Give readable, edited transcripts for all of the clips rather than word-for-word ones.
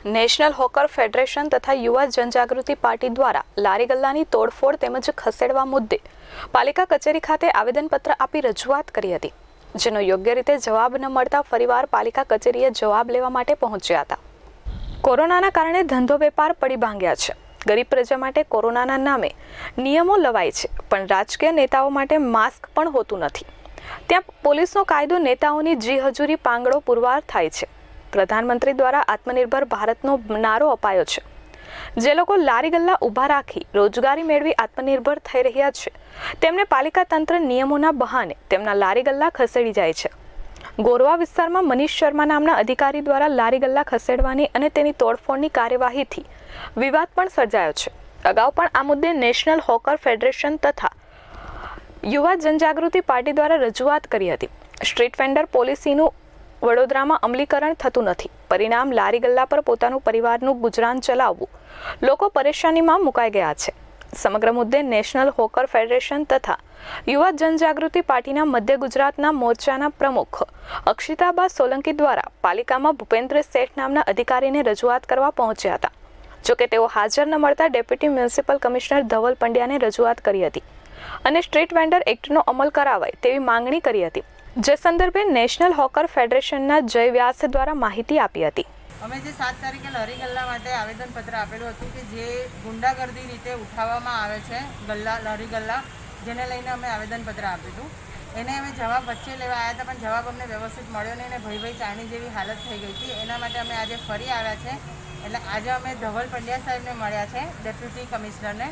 National hawker federation તથા યુવા જનજાગૃતિ પાર્ટી દ્વારા લારી ગલ્લાની તોડફોડ તેમજ ખસેડવા મુદ્દે પાલિકા કચેરી ખાતે આવેદનપત્ર આપી રજૂઆત કરી હતી, જેનો યોગ્ય રીતે જવાબ ન મળતા ફરીવાર પાલિકા કચેરીએ જવાબ લેવા માટે પહોંચ્યા હતા. કોરોનાના કારણે ધંધો વેપાર પડી ભાંગ્યા છે. ગરીબ પ્રજા માટે કોરોનાના નામે નિયમો લવાય છે, પણ રાજકીય નેતાઓ માટે માસ્ક પણ હોતું નથી. ત્યાં પોલીસનો કાયદો નેતાઓની જી હજુરી પાંગડો પુરવાર થાય છે. પ્રધાનમંત્રી દ્વારા આત્મનિર્ભર ભારતનો નારો અપાયો છે. જે લોકો લારી ગલ્લા ઊભા રાખી રોજગારી મેળવી આત્મનિર્ભર થઈ રહ્યા છે, તેમને પાલિકા તંત્ર નિયમોના બહાને તેમના લારી ગલ્લા ખસેડી જાય છે. ગોરવા વિસ્તારમાં મનીષ શર્મા નામના અધિકારી દ્વારા લારી ગલ્લા ખસેડવાની અને તેની તોડફોડની કાર્યવાહીથી વિવાદ પણ સર્જાયો છે. અગાઉ પણ આ મુદ્દે નેશનલ હોકર ફેડરેશન તથા યુવા જનજાગૃતિ પાર્ટી દ્વારા રજૂઆત કરી હતી. સ્ટ્રીટ વેન્ડર પોલિસીનું વડોદરામાં અમલીકરણ થતું નથી. પરિણામ લારી ગલ્લા પર પોતાનું પરિવારનું ગુજરાન ચલાવવું લોકો પરેશાનીમાં મુકાઈ ગયા છે. સમગ્ર મુદ્દે નેશનલ હોકર ફેડરેશન તથા યુવા જનજાગૃતિ પાર્ટીના મધ્ય ગુજરાતના મોરચાના પ્રમુખ અક્ષિતાબા સોલંકી દ્વારા પાલિકામાં ભૂપેન્દ્ર શેઠ નામના અધિકારીને રજૂઆત કરવા પહોંચ્યા હતા. જોકે તેઓ હાજર ન મળતા ડેપ્યુટી મ્યુનિસિપલ કમિશનર ધવલ પંડ્યાને રજૂઆત કરી હતી અને સ્ટ્રીટ વેન્ડર એક્ટનો અમલ કરાવાય તેવી માંગણી કરી હતી, જે સંદર્ભે નેશનલ હોકર ફેડરેશનના જય વ્યાસ દ્વારા માહિતી આપી હતી. અમે જે 7 તારીખે લારી ગલ્લા માટે આવેદનપત્ર આપેલું હતું કે જે ગુંડાગર્દી રીતે ઉઠાવવામાં આવે છે લારી ગલ્લા, જેને લઈને અમે આવેદનપત્ર આપ્યું હતું. એને અમે જવાબ વચ્ચે લેવા આવ્યા હતા, પણ જવાબ અમને વ્યવસ્થિત મળ્યો નહીં અને ભય ચાણી જેવી હાલત થઈ ગઈ હતી. એના માટે અમે આજે ફરી આવ્યા છે. એટલે આજે અમે ધવલ પંડ્યા સાહેબને મળ્યા છે, ડેપ્યુટી કમિશનરને,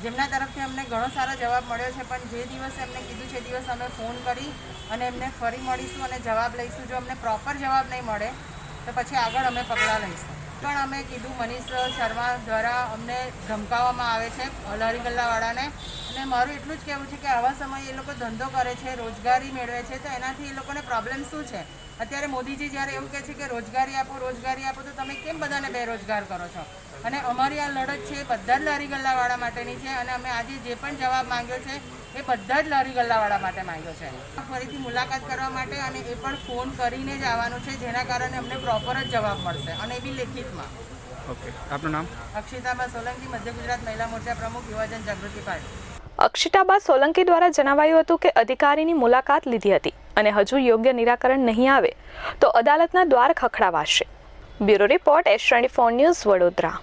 જેમના તરફથી અમને ઘણો સારો જવાબ મળ્યો છે. પણ જે દિવસે એમને કીધું છે દિવસ અમે ફોન કરી અને એમને ફરી મળીશું અને જવાબ લઈશું. જો અમને પ્રોપર જવાબ નહીં મળે તો પછી આગળ અમે પગલાં લઈશું. પણ અમે કીધું મનીષ શર્મા દ્વારા અમને ધમકાવવામાં આવે છે લારી ગલ્લાવાળાને, અને મારું એટલું જ કહેવું છે કે આવા સમયે એ લોકો ધંધો કરે છે, રોજગારી મેળવે છે, તો એનાથી એ લોકોને પ્રોબ્લેમ શું છે? અત્યારે મોદીજી જ્યારે એવું કહે છે કે રોજગારી આપો, તો તમે કેમ બધાને બેરોજગાર કરો છો? અને અમારી આ લડત છે એ બધા જ લારી ગલ્લાવાળા માટેની છે, અને અમે આજે જે પણ જવાબ માંગ્યો છે એ બધા જ લારી ગલ્લાવાળા માટે માંગ્યો છે. ફરીથી મુલાકાત કરવા માટે અને એ પણ ફોન કરીને જ આવવાનું છે, જેના કારણે અમને પ્રોપર જ જવાબ મળશે, અને એ બી લેખિતમાં. ઓકે, આપનું નામ? અક્ષિતાબા સોલંકી, મધ્ય ગુજરાત મહિલા મોરચા પ્રમુખ, યુવા જનજાગૃતિ પાર્ટી. અક્ષિતાબા સોલંકી દ્વારા જણાવાયું હતું કે અધિકારીની મુલાકાત લીધી હતી અને હજુ યોગ્ય નિરાકરણ નહીં આવે તો અદાલતના દ્વાર ખખડાવાશે. Bureau report S24 news, Vadodara.